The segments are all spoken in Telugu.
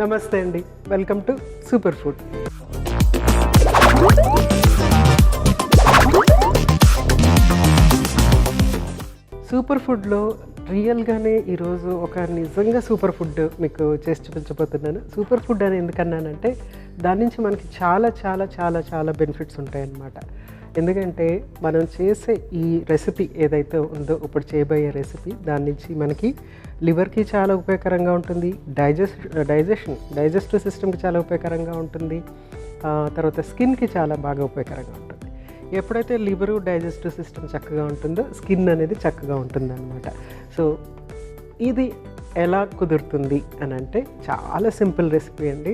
నమస్తే అండి, welcome to super food. Super ఫుడ్లో రియల్గానే ఈరోజు ఒక నిజంగా సూపర్ ఫుడ్ మీకు చేసి చూపించబోతున్నాను. సూపర్ ఫుడ్ అని ఎందుకన్నానంటే దాని నుంచి మనకి చాలా చాలా చాలా చాలా బెనిఫిట్స్ ఉంటాయన్నమాట. ఎందుకంటే మనం చేసే ఈ రెసిపీ ఏదైతే ఉందో, ఇప్పుడు చేయబోయే రెసిపీ, దాని నుంచి మనకి లివర్కి చాలా ఉపయోగకరంగా ఉంటుంది, డైజెస్టివ్ సిస్టమ్కి చాలా ఉపయోగకరంగా ఉంటుంది, తర్వాత స్కిన్కి చాలా బాగా ఉపయోగకరంగా ఉంటుంది. ఎప్పుడైతే లివరు డైజెస్టివ్ సిస్టమ్ చక్కగా ఉంటుందో స్కిన్ అనేది చక్కగా ఉంటుంది అనమాట. సో ఇది ఎలా కుదురుతుంది అని అంటే చాలా సింపుల్ రెసిపీ అండి.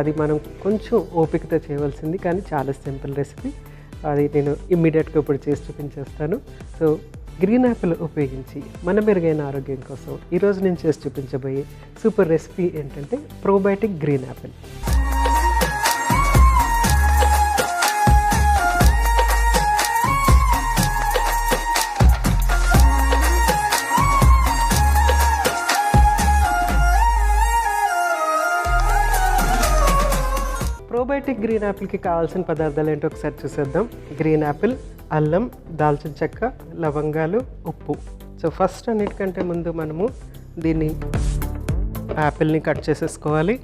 అది మనం కొంచెం ఓపికతో చేయవలసింది, కానీ చాలా సింపుల్ రెసిపీ. అది నేను ఇమ్మీడియట్గా ఇప్పుడు చేసి చూపించేస్తాను. సో గ్రీన్ యాపిల్ ఉపయోగించి మన మెరుగైన ఆరోగ్యం కోసం ఈరోజు నేను చేసి చూపించబోయే సూపర్ రెసిపీ ఏంటంటే probiotic green apple. Probiotic green యాపిల్కి కావాల్సిన పదార్థాలు ఏంటో ఒకసారి చూసేద్దాం. గ్రీన్ యాపిల్, అల్లం, దాల్చిన చెక్క, లవంగాలు, ఉప్పు. సో ఫస్ట్ అన్నిటికంటే ముందు మనము దీన్ని యాపిల్ని కట్ చేసేసుకోవాలి.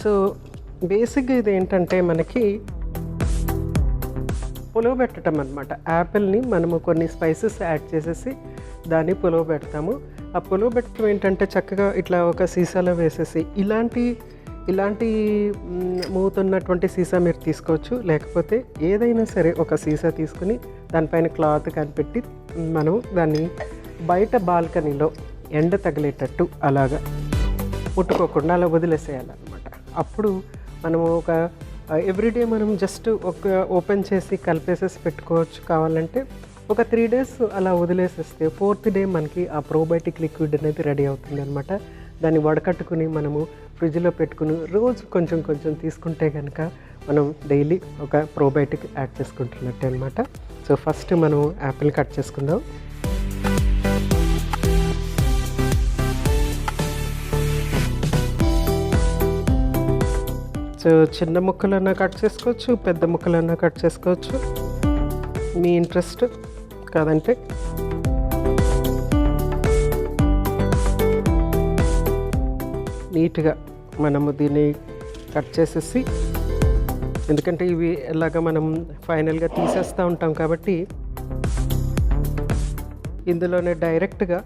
సో బేసిక్గా ఇది ఏంటంటే మనకి పులువ పెట్టడం అనమాట. యాపిల్ని మనము కొన్ని స్పైసెస్ యాడ్ చేసేసి దాన్ని పులువ పెడతాము. ఆ పులువ పెట్టడం ఏంటంటే చక్కగా ఇట్లా ఒక సీసాలో వేసేసి, ఇలాంటి మూతున్నటువంటి సీసా మీరు తీసుకోవచ్చు, లేకపోతే ఏదైనా సరే ఒక సీసా తీసుకుని దానిపైన క్లాత్ కనిపెట్టి మనం దాన్ని బయట బాల్కనీలో ఎండ తగిలేటట్టు అలాగా ముట్టుకోకుండా అలా వదిలేసేయాలన్నమాట. అప్పుడు మనము ఒక ఎవ్రీడే మనం జస్ట్ ఒక ఓపెన్ చేసి కలిపేసేసి పెట్టుకోవచ్చు. కావాలంటే ఒక 3 days అలా వదిలేసేస్తే 4th day మనకి ఆ ప్రోబయోటిక్ లిక్విడ్ అనేది రెడీ అవుతుంది అనమాట. దాన్ని వడకట్టుకుని మనము ఫ్రిడ్జ్లో పెట్టుకుని రోజు కొంచెం కొంచెం తీసుకుంటే కనుక మనం డైలీ ఒక ప్రోబయోటిక్ యాడ్ చేసుకుంటున్నట్టే అనమాట. సో ఫస్ట్ మనం యాపిల్ కట్ చేసుకుందాం. సో చిన్న ముక్కలన్నా కట్ చేసుకోవచ్చు, పెద్ద ముక్కలన్నా కట్ చేసుకోవచ్చు, మీ ఇంట్రెస్ట్. కాదంటే నీట్గా మనము దీన్ని కట్ చేసేసి, ఎందుకంటే ఇవి ఎలాగ మనం ఫైనల్గా తీసేస్తూ ఉంటాం కాబట్టి ఇందులోనే డైరెక్ట్గా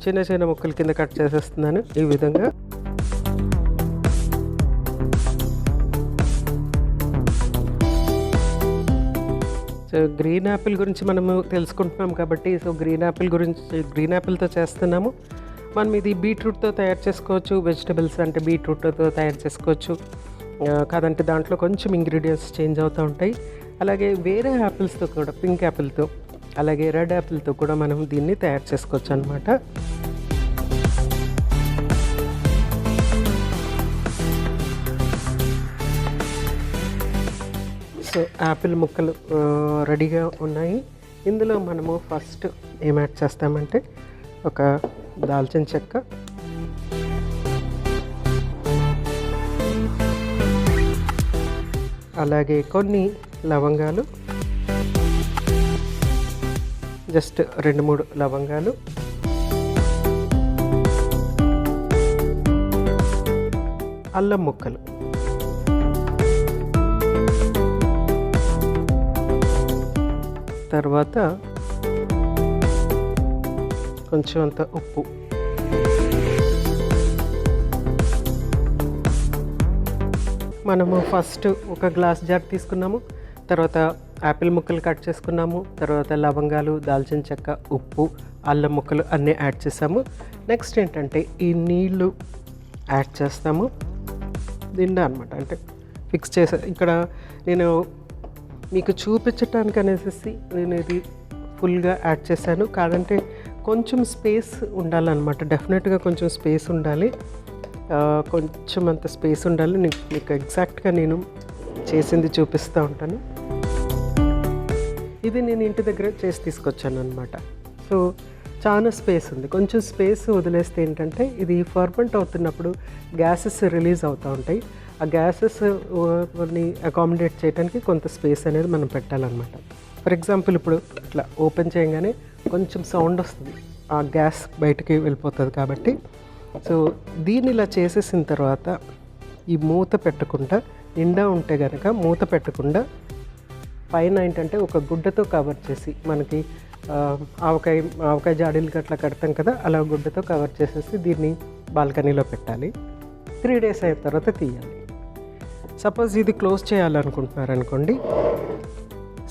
చిన్న చిన్న ముక్కల కింద కట్ చేసేస్తున్నాను ఈ విధంగా. సో గ్రీన్ యాపిల్ గురించి మనము తెలుసుకుంటున్నాం కాబట్టి, సో గ్రీన్ యాపిల్తో చేస్తున్నాము. మనం ఇది బీట్రూట్తో తయారు చేసుకోవచ్చు, వెజిటబుల్స్ అంటే బీట్రూట్తో తయారు చేసుకోవచ్చు, కాదంటే దాంట్లో కొంచెం ఇంగ్రీడియంట్స్ చేంజ్ అవుతూ ఉంటాయి. అలాగే వేరే యాపిల్స్తో కూడా, పింక్ యాపిల్తో అలాగే రెడ్ యాపిల్తో కూడా మనం దీన్ని తయారు చేసుకోవచ్చు అన్నమాట. సో యాపిల్ ముక్కలు రెడీగా ఉన్నాయి. ఇందులో మనము ఫస్ట్ ఏం యాడ్ చేస్తామంటే ఒక దాల్చిన చెక్క, అలాగే కొన్ని లవంగాలు, జస్ట్ 2-3 లవంగాలు, అల్లం ముక్కలు, తర్వాత కొంచెం అంత ఉప్పు, మనము ఫస్ట్ ఒక గ్లాస్ జార్ తీసుకున్నాము, తర్వాత యాపిల్ ముక్కలు కట్ చేసుకున్నాము, తర్వాత లవంగాలు, దాల్చిన చెక్క, ఉప్పు, అల్లం ముక్కలు అన్నీ యాడ్ చేసాము. నెక్స్ట్ ఏంటంటే ఈ నీళ్ళు యాడ్ చేస్తాము దీంట్లో అనమాట. అంటే ఫిక్స్ చేసా, ఇక్కడ నేను మీకు చూపించటానికి అనేసి నేను ఇది ఫుల్గా యాడ్ చేశాను. కాదంటే కొంచెం స్పేస్ ఉండాలన్నమాట, డెఫినెట్గా కొంచెం స్పేస్ ఉండాలి, కొంచెం అంత స్పేస్ ఉండాలి. మీకు ఎగ్జాక్ట్గా నేను చేసింది చూపిస్తూ ఉంటాను. ఇది నేను ఇంటి దగ్గర చేసి తీసుకొచ్చాను అనమాట. సో చాలా స్పేస్ ఉంది. కొంచెం స్పేస్ వదిలేస్తే ఏంటంటే ఇది ఫర్మెంట్ అవుతున్నప్పుడు గ్యాసెస్ రిలీజ్ అవుతూ ఉంటాయి. ఆ గ్యాసెస్ అకామిడేట్ చేయడానికి కొంత స్పేస్ అనేది మనం పెట్టాలన్నమాట. ఫర్ ఎగ్జాంపుల్ ఇప్పుడు ఇట్లా ఓపెన్ చేయగానే కొంచెం సౌండ్ వస్తుంది, ఆ గ్యాస్ బయటికి వెళ్ళిపోతుంది కాబట్టి. సో దీన్ని ఇలా చేసేసిన తర్వాత ఈ మూత పెట్టకుండా, నిండా ఉంటే కనుక మూత పైన ఏంటంటే ఒక గుడ్డతో కవర్ చేసి, మనకి ఆవకాయ జాడీలకి అట్లా కడతాం కదా, అలా గుడ్డతో కవర్ చేసేసి దీన్ని బాల్కనీలో పెట్టాలి. 3 days అయిన తర్వాత తీయాలి. సపోజ్ ఇది క్లోజ్ చేయాలనుకుంటున్నారనుకోండి,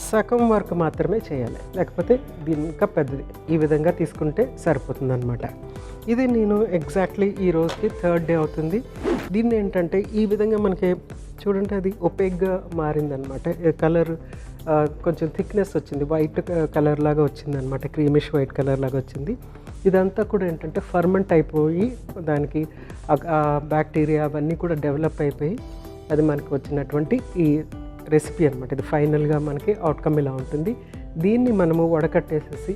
సగం వరకు మాత్రమే చేయాలి, లేకపోతే దీని ఇంకా పెద్దది ఈ విధంగా తీసుకుంటే సరిపోతుందన్నమాట. ఇది నేను ఎగ్జాక్ట్లీ ఈ రోజుకి 3rd day అవుతుంది. దీన్ని ఏంటంటే ఈ విధంగా మనకి చూడండి, అది ఒపేక్గా మారిందనమాట. కలర్ కొంచెం థిక్నెస్ వచ్చింది, వైట్ కలర్ లాగా వచ్చిందనమాట, క్రీమిష్ వైట్ కలర్ లాగా వచ్చింది. ఇదంతా కూడా ఏంటంటే ఫర్మెంట్ అయిపోయి దానికి బ్యాక్టీరియా అవన్నీ కూడా డెవలప్ అయిపోయి అది మనకు వచ్చినటువంటి ఈ రెసిపీ అనమాట. ఇది ఫైనల్గా మనకి అవుట్కమ్ ఇలా ఉంటుంది. దీన్ని మనము వడకట్టేసేసి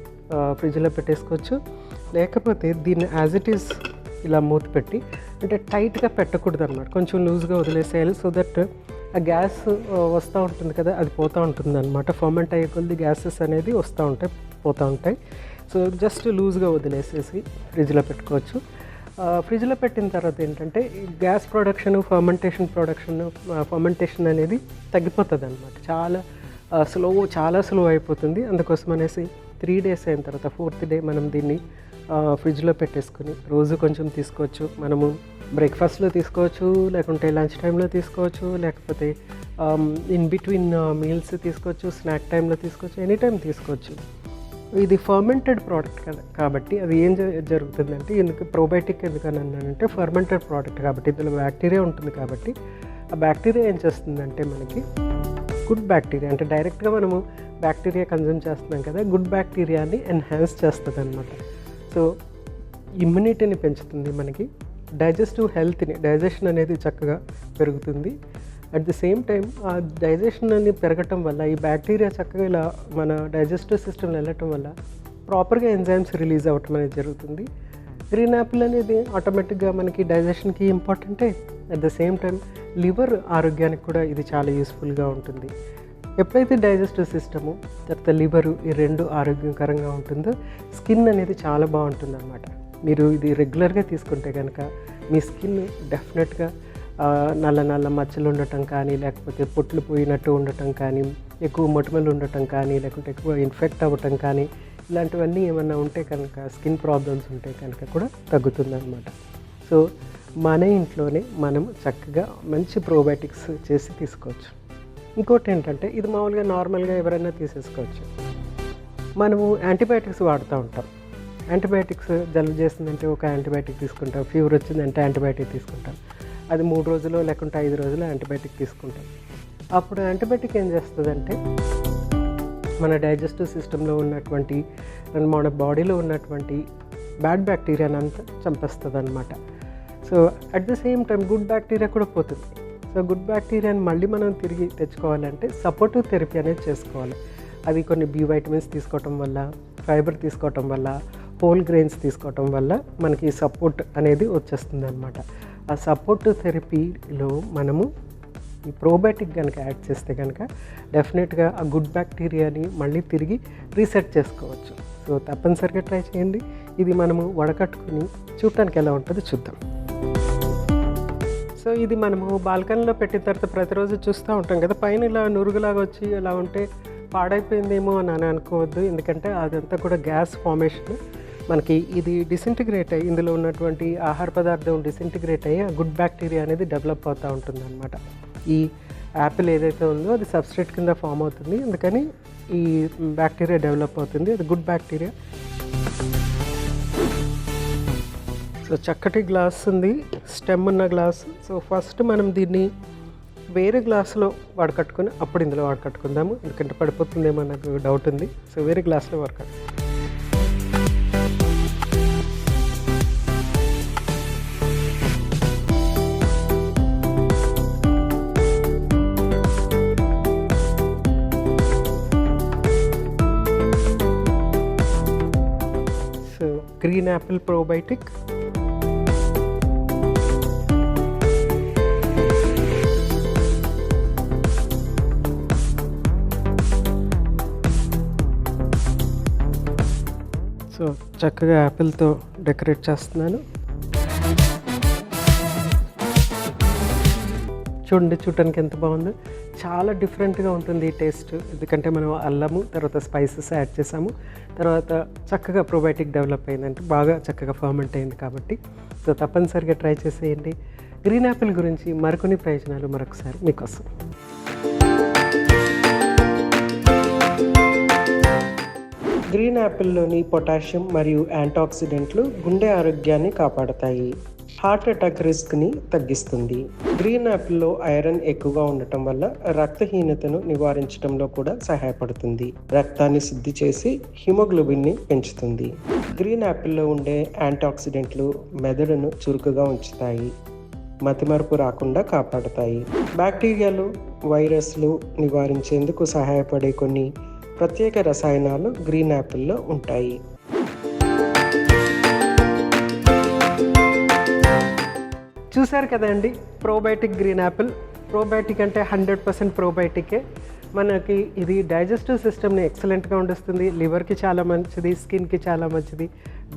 ఫ్రిడ్జ్లో పెట్టేసుకోవచ్చు, లేకపోతే దీన్ని యాజ్ ఇట్ ఈస్ ఇలా మూత పెట్టి, అంటే టైట్గా పెట్టకూడదు అనమాట, కొంచెం లూజ్గా వదిలేసేయాలి. సో దట్ ఆ గ్యాస్ వస్తూ ఉంటుంది కదా, అది పోతూ ఉంటుంది అనమాట. ఫర్మెంట్ అయ్యే కొద్ది గ్యాసెస్ అనేది వస్తూ ఉంటాయి, పోతూ ఉంటాయి. సో జస్ట్ లూజ్గా వదిలేసేసి ఫ్రిడ్జ్లో పెట్టుకోవచ్చు. ఫ్రిడ్జ్లో పెట్టిన తర్వాత ఏంటంటే గ్యాస్ ఫర్మెంటేషన్ అనేది తగ్గిపోతుంది అనమాట. చాలా స్లో అయిపోతుంది. అందుకోసం అనేసి 3 days అయిన తర్వాత 4th day మనం దీన్ని ఫ్రిడ్జ్లో పెట్టేసుకుని రోజు కొంచెం తీసుకోవచ్చు. మనము బ్రేక్ఫాస్ట్లో తీసుకోవచ్చు, లేకుంటే లంచ్ టైంలో తీసుకోవచ్చు, లేకపోతే ఇన్ బిట్వీన్ మీల్స్ తీసుకోవచ్చు, స్నాక్ టైంలో తీసుకోవచ్చు, ఎనీ టైం తీసుకోవచ్చు. ఇది ఫర్మెంటెడ్ ప్రోడక్ట్ కదా కాబట్టి అది ఏం జరుగుతుందంటే, ప్రోబయోటిక్ ఎందుకని అన్నానంటే ఫర్మెంటెడ్ ప్రోడక్ట్ కాబట్టి ఇందులో బ్యాక్టీరియా ఉంటుంది కాబట్టి ఆ బ్యాక్టీరియా ఏం చేస్తుందంటే మనకి గుడ్ బ్యాక్టీరియా, అంటే డైరెక్ట్గా మనము బ్యాక్టీరియా కన్జ్యూమ్ చేస్తున్నాం కదా, గుడ్ బ్యాక్టీరియాని ఎన్హాన్స్ చేస్తుంది అనమాట. సో ఇమ్యూనిటీని పెంచుతుంది, మనకి డైజెషన్ అనేది చక్కగా పెరుగుతుంది. అట్ ది సేమ్ టైం ఆ డైజెషన్ అనేది పెరగటం వల్ల ఈ బ్యాక్టీరియా చక్కగా ఇలా మన డైజెస్టివ్ సిస్టమ్లో వెళ్ళటం వల్ల ప్రాపర్గా ఎంజైమ్స్ రిలీజ్ అవ్వటం అనేది జరుగుతుంది. గ్రీన్ యాపిల్ అనేది ఆటోమేటిక్గా మనకి డైజెషన్కి ఇంపార్టెంటే, at the same time liver ఆరోగ్యానికి కూడా ఇది చాలా యూస్ఫుల్గా ఉంటుంది. ఎప్పుడైతే డైజెస్టివ్ సిస్టము తర్వాత లివరు ఈ రెండు ఆరోగ్యకరంగా ఉంటుందో స్కిన్ అనేది చాలా బాగుంటుంది అన్నమాట. మీరు ఇది రెగ్యులర్గా తీసుకుంటే కనుక మీ స్కిన్ డెఫినెట్గా నల్ల మచ్చలు ఉండటం కానీ, లేకపోతే పొట్లు పోయినట్టు ఉండటం కానీ, ఎక్కువ మొటిమలు ఉండటం కానీ, లేకుంటే ఎక్కువ ఇన్ఫెక్ట్ అవ్వటం కానీ, ఇలాంటివన్నీ ఏమన్నా ఉంటే కనుక, స్కిన్ ప్రాబ్లమ్స్ ఉంటే కనుక కూడా తగ్గుతుందన్నమాట. సో మన ఇంట్లోనే మనం చక్కగా మంచి ప్రోబయోటిక్స్ చేసి తీసుకోవచ్చు. ఇంకోటి ఏంటంటే ఇది మామూలుగా నార్మల్గా ఎవరైనా తీసేసుకోవచ్చు. మనము యాంటీబయాటిక్స్ వాడుతూ ఉంటాం. యాంటీబయాటిక్స్ జలుబు చేస్తుందంటే ఒక యాంటీబయాటిక్ తీసుకుంటాం, ఫీవర్ వచ్చిందంటే యాంటీబయాటిక్ తీసుకుంటాం. అది 3 రోజులు లేకుంటే 5 రోజులు యాంటీబయాటిక్ తీసుకుంటాం. అప్పుడు యాంటీబయాటిక్ ఏం చేస్తుందంటే మన డైజెస్టివ్ సిస్టంలో ఉన్నటువంటి, మన బాడీలో ఉన్నటువంటి బ్యాడ్ బ్యాక్టీరియాని అంతా చంపేస్తుంది అనమాట. So at the same time good bacteria కూడా పోతుంది. సో గుడ్ బ్యాక్టీరియాని మళ్ళీ మనం తిరిగి తెచ్చుకోవాలంటే సపోర్టివ్ థెరపీ అనేది చేసుకోవాలి. అది కొన్ని బి వైటమిన్స్ తీసుకోవటం వల్ల, ఫైబర్ తీసుకోవటం వల్ల, హోల్ గ్రెయిన్స్ తీసుకోవటం వల్ల మనకి సపోర్ట్ అనేది వచ్చేస్తుంది అనమాట. ఆ సపోర్టివ్ థెరపీలో మనము ఈ ప్రోబయోటిక్ కనుక యాడ్ చేస్తే కనుక డెఫినెట్గా ఆ గుడ్ బ్యాక్టీరియాని మళ్ళీ తిరిగి రీసెట్ చేసుకోవచ్చు. సో తప్పనిసరిగా ట్రై చేయండి. ఇది మనము వడకట్టుకుని చూడటానికి ఎలా ఉంటుందో చూద్దాం. సో ఇది మనము బాల్కనీలో పెట్టిన తర్వాత ప్రతిరోజు చూస్తూ ఉంటాం కదా, పైన ఇలా నురుగులాగా వచ్చి ఇలా ఉంటే పాడైపోయిందేమో అని అనుకోవద్దు. ఎందుకంటే అదంతా కూడా గ్యాస్ ఫార్మేషన్. మనకి ఇది డిసింటిగ్రేట్ అయ్యి, ఇందులో ఉన్నటువంటి ఆహార పదార్థం డిసింటిగ్రేట్ అయ్యి ఆ గుడ్ బ్యాక్టీరియా అనేది డెవలప్ అవుతూ ఉంటుంది అనమాట. ఈ యాపిల్ ఏదైతే ఉందో అది సబ్స్ట్రేట్ కింద ఫామ్ అవుతుంది, అందుకని ఈ బ్యాక్టీరియా డెవలప్ అవుతుంది, అది గుడ్ బ్యాక్టీరియా. సో చక్కటి గ్లాస్ ఉంది, స్టెమ్ ఉన్న గ్లాస్. సో ఫస్ట్ మనం దీన్ని వేరే గ్లాసులో వడకట్టుకొని అప్పుడు ఇందులో వడకట్టుకుందాము, ఎందుకంటే పడిపోతుందేమో నాకు డౌట్ ఉంది. సో వేరే గ్లాస్లో వడకట్టు. So apple probiotic. సో చక్కగా యాపిల్తో డెకరేట్ చేస్తున్నాను. చూడండి, చూడటానికి ఎంత బాగుందో. చాలా డిఫరెంట్గా ఉంటుంది ఈ టేస్ట్, ఎందుకంటే మనం అల్లము తర్వాత స్పైసెస్ యాడ్ చేసాము, తర్వాత చక్కగా ప్రోబయోటిక్ డెవలప్ అయిందంటే బాగా చక్కగా ఫర్మెంట్ అయింది కాబట్టి. సో తప్పనిసరిగా ట్రై చేసేయండి. గ్రీన్ యాపిల్ గురించి మరికొన్ని ప్రయోజనాలు మరొకసారి మీకోసం. గ్రీన్ యాపిల్లోని పొటాషియం మరియు యాంటాక్సిడెంట్లు గుండె ఆరోగ్యాన్ని కాపాడతాయి, హార్ట్ అటాక్ రిస్క్ని తగ్గిస్తుంది. గ్రీన్ యాపిల్లో ఐరన్ ఎక్కువగా ఉండటం వల్ల రక్తహీనతను నివారించడంలో కూడా సహాయపడుతుంది. రక్తాన్ని శుద్ధి చేసి హిమోగ్లోబిన్ని పెంచుతుంది. గ్రీన్ యాపిల్లో ఉండే యాంటాక్సిడెంట్లు మెదడును చురుకుగా ఉంచుతాయి, మతిమరుపు రాకుండా కాపాడతాయి. బ్యాక్టీరియాలు, వైరస్లు నివారించేందుకు సహాయపడే కొన్ని ప్రత్యేక రసాయనాలు గ్రీన్ యాపిల్లో ఉంటాయి. చూశారు కదండి, ప్రోబయోటిక్ గ్రీన్ యాపిల్. ప్రోబయోటిక్ అంటే 100% ప్రోబయోటికే. మనకి ఇది డైజెస్టివ్ సిస్టమ్ని ఎక్సలెంట్గా ఉండిస్తుంది, లివర్కి చాలా మంచిది, స్కిన్కి చాలా మంచిది.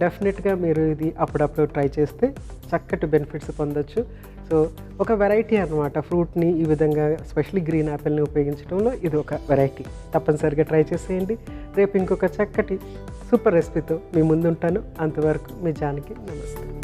డెఫినెట్గా మీరు ఇది అప్పుడప్పుడు ట్రై చేస్తే చక్కటి బెనిఫిట్స్ పొందొచ్చు. సో ఒక వెరైటీ అనమాట, ఫ్రూట్ని ఈ విధంగా స్పెషల్లీ గ్రీన్ యాపిల్ని ఉపయోగించడంలో ఇది ఒక వెరైటీ. తప్పనిసరిగా ట్రై చేసేయండి. రేపు ఇంకొక చక్కటి సూపర్ రెసిపీతో మీ ముందుంటాను. అంతవరకు మీ జానకి, నమస్తే.